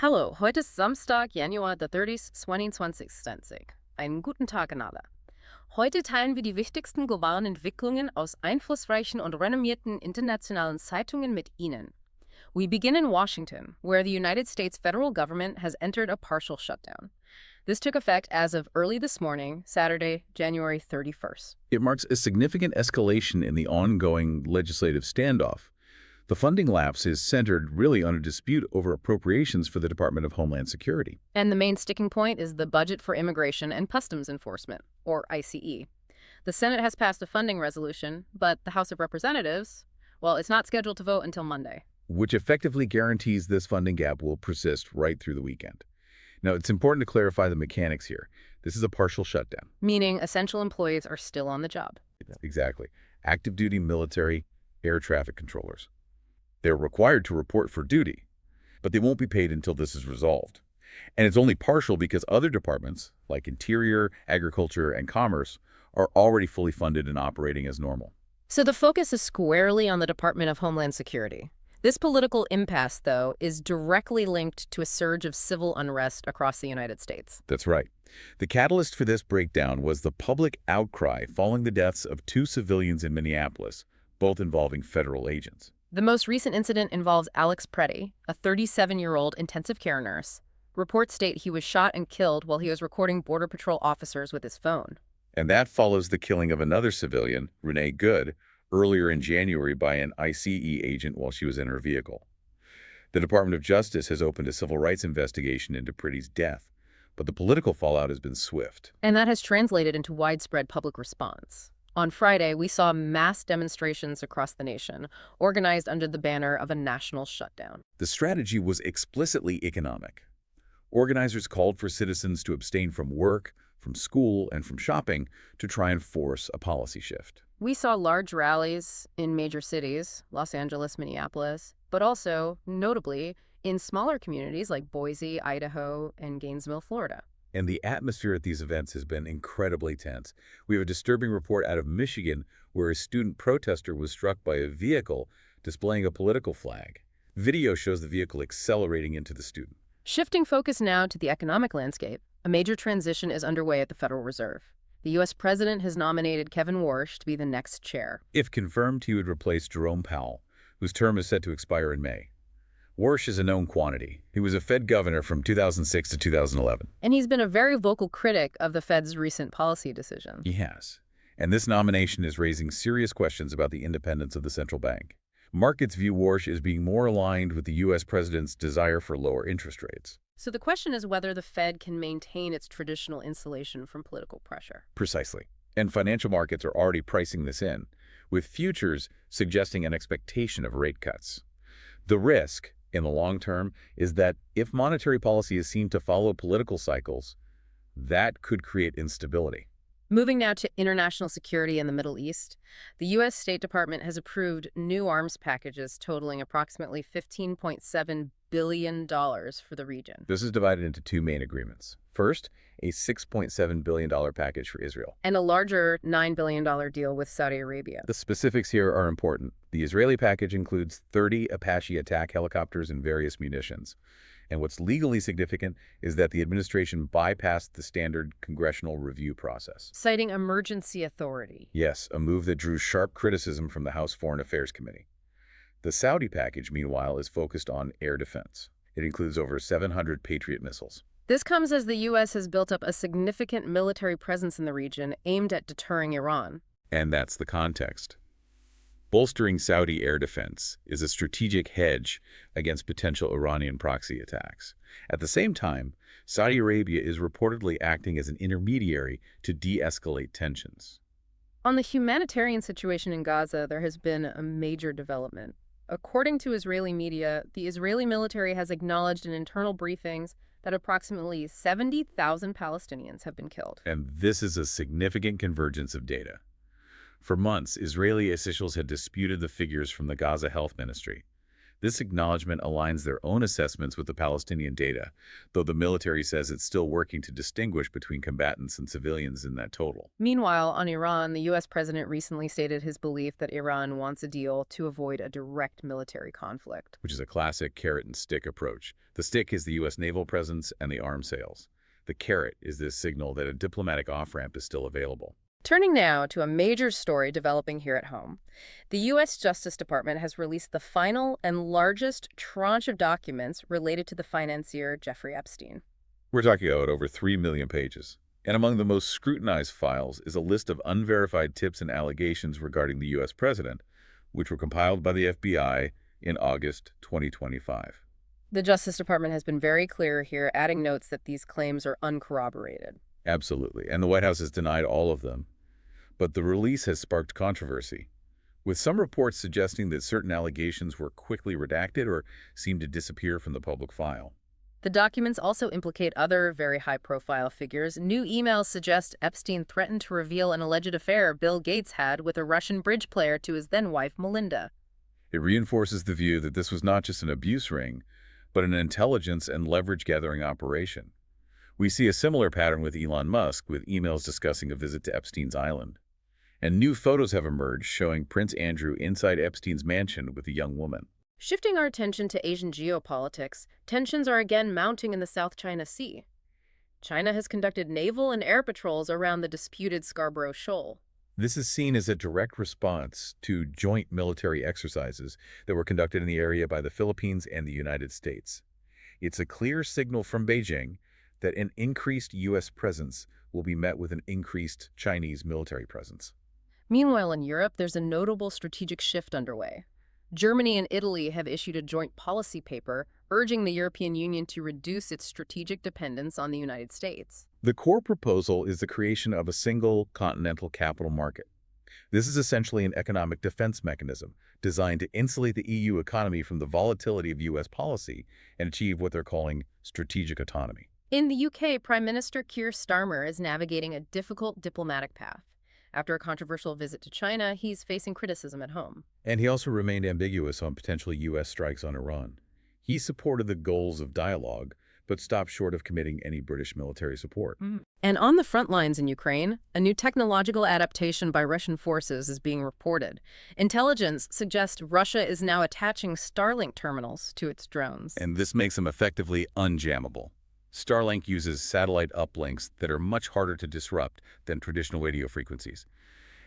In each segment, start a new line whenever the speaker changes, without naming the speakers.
Hallo, heute ist Samstag, Januar der 30. 2020. Einen guten Tag an alle. Heute teilen wir die wichtigsten globalen Entwicklungen aus einflussreichen und renommierten internationalen Zeitungen mit Ihnen. We begin in Washington, where the United States federal government has entered a partial shutdown. This took effect as of early this morning, Saturday, January 31st.
It marks a significant escalation in the ongoing legislative standoff. The funding lapse is centered really on a dispute over appropriations for the Department of Homeland Security.
And the main sticking point is the Budget for Immigration and Customs Enforcement, or ICE. The Senate has passed a funding resolution, but the House of Representatives, well, it's not scheduled to vote until Monday.
Which effectively guarantees this funding gap will persist right through the weekend. Now, it's important to clarify the mechanics here. This is a partial shutdown.
Meaning essential employees are still on the job.
Exactly. Active duty military, air traffic controllers. They're required to report for duty, but they won't be paid until this is resolved. And it's only partial because other departments, like Interior, Agriculture, and Commerce, are already fully funded and operating as normal.
So the focus is squarely on the Department of Homeland Security. This political impasse, though, is directly linked to a surge of civil unrest across the United States.
That's right. The catalyst for this breakdown was the public outcry following the deaths of two civilians in Minneapolis, both involving federal agents.
The most recent incident involves Alex Preddy, a 37-year-old intensive care nurse. Reports state he was shot and killed while he was recording Border Patrol officers with his phone.
And that follows the killing of another civilian, Renee Good, earlier in January by an ICE agent while she was in her vehicle. The Department of Justice has opened a civil rights investigation into Preddy's death, but the political fallout has been swift.
And that has translated into widespread public response. On Friday, we saw mass demonstrations across the nation, organized under the banner of a national shutdown.
The strategy was explicitly economic. Organizers called for citizens to abstain from work, from school, and from shopping to try and force a policy shift.
We saw large rallies in major cities, Los Angeles, Minneapolis, but also, notably, in smaller communities like Boise, Idaho, and Gainesville, Florida.
And the atmosphere at these events has been incredibly tense. We have a disturbing report out of Michigan where a student protester was struck by a vehicle displaying a political flag. Video shows the vehicle accelerating into the student.
Shifting focus now to the economic landscape, a major transition is underway at the Federal Reserve. The U.S. president has nominated Kevin Warsh to be the next chair.
If confirmed, he would replace Jerome Powell, whose term is set to expire in May. Warsh is a known quantity. He was a Fed governor from 2006 to 2011.
And he's been a very vocal critic of the Fed's recent policy decisions.
He has. And this nomination is raising serious questions about the independence of the central bank. Markets view Warsh as being more aligned with the U.S. president's desire for lower interest rates.
So the question is whether the Fed can maintain its traditional insulation from political pressure.
Precisely. And financial markets are already pricing this in, with futures suggesting an expectation of rate cuts. The risk, in the long term, is that if monetary policy is seen to follow political cycles, that could create instability.
Moving now to international security in the Middle East, the U.S. State Department has approved new arms packages totaling approximately $15.7 billion for the region.
This is divided into two main agreements. First, a $6.7 billion package for Israel.
And a larger $9 billion deal with Saudi Arabia.
The specifics here are important. The Israeli package includes 30 Apache attack helicopters and various munitions. And what's legally significant is that the administration bypassed the standard congressional review process.
Citing emergency authority.
Yes, a move that drew sharp criticism from the House Foreign Affairs Committee. The Saudi package, meanwhile, is focused on air defense. It includes over 700 Patriot missiles.
This comes as the U.S. has built up a significant military presence in the region aimed at deterring Iran.
And that's the context. Bolstering Saudi air defense is a strategic hedge against potential Iranian proxy attacks. At the same time, Saudi Arabia is reportedly acting as an intermediary to de-escalate tensions.
On the humanitarian situation in Gaza, there has been a major development. According to Israeli media, the Israeli military has acknowledged in internal briefings that approximately 70,000 Palestinians have been killed.
And this is a significant convergence of data. For months, Israeli officials had disputed the figures from the Gaza Health Ministry. This acknowledgement aligns their own assessments with the Palestinian data, though the military says it's still working to distinguish between combatants and civilians in that total.
Meanwhile, on Iran, the U.S. president recently stated his belief that Iran wants a deal to avoid a direct military conflict.
Which is a classic carrot and stick approach. The stick is the U.S. naval presence and the arms sales. The carrot is this signal that a diplomatic off-ramp is still available.
Turning now to a major story developing here at home. The U.S. Justice Department has released the final and largest tranche of documents related to the financier Jeffrey Epstein.
We're talking about over 3 million pages. And among the most scrutinized files is a list of unverified tips and allegations regarding the U.S. president, which were compiled by the FBI in August 2025.
The Justice Department has been very clear here, adding notes that these claims are uncorroborated.
Absolutely, and the White House has denied all of them. But the release has sparked controversy, with some reports suggesting that certain allegations were quickly redacted or seemed to disappear from the public file.
The documents also implicate other very high-profile figures. New emails suggest Epstein threatened to reveal an alleged affair Bill Gates had with a Russian bridge player to his then-wife, Melinda.
It reinforces the view that this was not just an abuse ring, but an intelligence and leverage-gathering operation. We see a similar pattern with Elon Musk, with emails discussing a visit to Epstein's island. And new photos have emerged showing Prince Andrew inside Epstein's mansion with a young woman.
Shifting our attention to Asian geopolitics, tensions are again mounting in the South China Sea. China has conducted naval and air patrols around the disputed Scarborough Shoal.
This is seen as a direct response to joint military exercises that were conducted in the area by the Philippines and the United States. It's a clear signal from Beijing that an increased U.S. presence will be met with an increased Chinese military presence.
Meanwhile, in Europe, there's a notable strategic shift underway. Germany and Italy have issued a joint policy paper urging the European Union to reduce its strategic dependence on the United States.
The core proposal is the creation of a single continental capital market. This is essentially an economic defense mechanism designed to insulate the EU economy from the volatility of U.S. policy and achieve what they're calling strategic autonomy.
In the UK, Prime Minister Keir Starmer is navigating a difficult diplomatic path. After a controversial visit to China, he's facing criticism at home.
And he also remained ambiguous on potential U.S. strikes on Iran. He supported the goals of dialogue, but stopped short of committing any British military support.
And on the front lines in Ukraine, a new technological adaptation by Russian forces is being reported. Intelligence suggests Russia is now attaching Starlink terminals to its drones.
And this makes them effectively unjammable. Starlink uses satellite uplinks that are much harder to disrupt than traditional radio frequencies.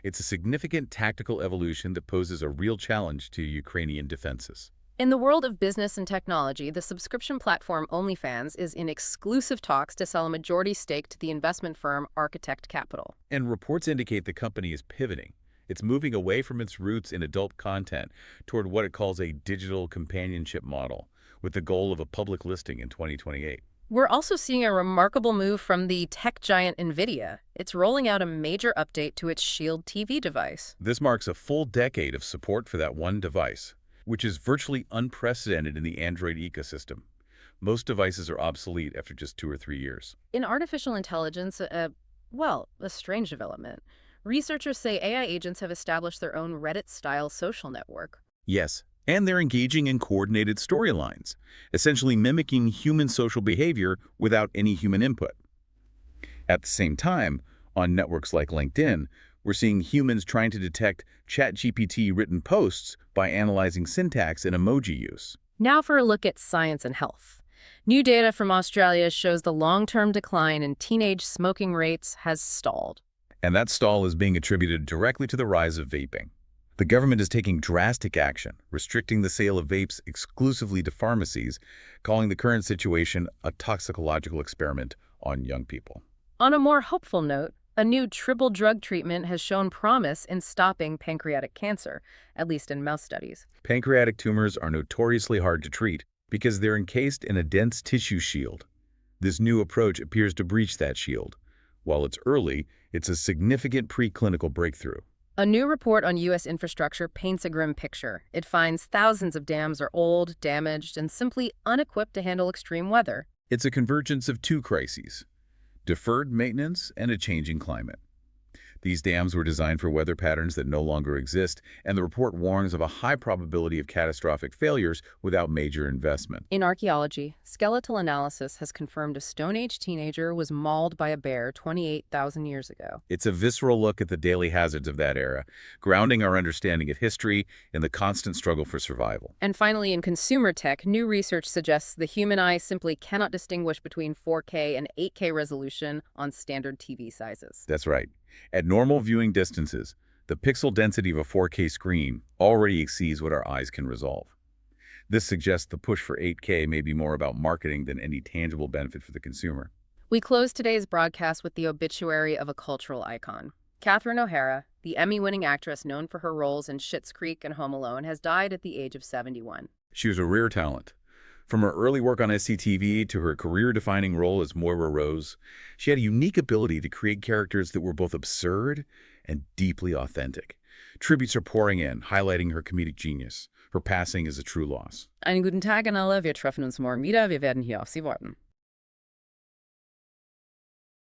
It's a significant tactical evolution that poses a real challenge to Ukrainian defenses.
In the world of business and technology, the subscription platform OnlyFans is in exclusive talks to sell a majority stake to the investment firm Architect Capital.
And reports indicate the company is pivoting. It's moving away from its roots in adult content toward what it calls a digital companionship model, with the goal of a public listing in 2028.
We're also seeing a remarkable move from the tech giant NVIDIA. It's rolling out a major update to its Shield TV device.
This marks a full decade of support for that one device, which is virtually unprecedented in the Android ecosystem. Most devices are obsolete after just 2 or 3 years.
In artificial intelligence, a strange development. Researchers say AI agents have established their own Reddit-style social network.
Yes, and they're engaging in coordinated storylines, essentially mimicking human social behavior without any human input. At the same time, on networks like LinkedIn, we're seeing humans trying to detect ChatGPT-written posts by analyzing syntax and emoji use.
Now for a look at science and health. New data from Australia shows the long-term decline in teenage smoking rates has stalled.
And that stall is being attributed directly to the rise of vaping. The government is taking drastic action, restricting the sale of vapes exclusively to pharmacies, calling the current situation a toxicological experiment on young people.
On a more hopeful note, a new triple drug treatment has shown promise in stopping pancreatic cancer, at least in mouse studies.
Pancreatic tumors are notoriously hard to treat because they're encased in a dense tissue shield. This new approach appears to breach that shield. While it's early, it's a significant preclinical breakthrough.
A new report on U.S. infrastructure paints a grim picture. It finds thousands of dams are old, damaged, and simply unequipped to handle extreme weather.
It's a convergence of two crises: deferred maintenance and a changing climate. These dams were designed for weather patterns that no longer exist, and the report warns of a high probability of catastrophic failures without major investment.
In archaeology, skeletal analysis has confirmed a Stone Age teenager was mauled by a bear 28,000 years ago.
It's a visceral look at the daily hazards of that era, grounding our understanding of history in the constant struggle for survival.
And finally, in consumer tech, new research suggests the human eye simply cannot distinguish between 4K and 8K resolution on standard TV sizes.
That's right. At normal viewing distances, the pixel density of a 4K screen already exceeds what our eyes can resolve. This suggests the push for 8K may be more about marketing than any tangible benefit for the consumer.
We close today's broadcast with the obituary of a cultural icon. Catherine O'Hara, the Emmy-winning actress known for her roles in Schitt's Creek and Home Alone, has died at the age of 71.
She was a rare talent. From her early work on SCTV to her career-defining role as Moira Rose, she had a unique ability to create characters that were both absurd and deeply authentic. Tributes are pouring in, highlighting her comedic genius. Her passing is a true loss.
Einen guten Tag an alle. Wir treffen uns morgen wieder. Wir werden hier auf Sie warten.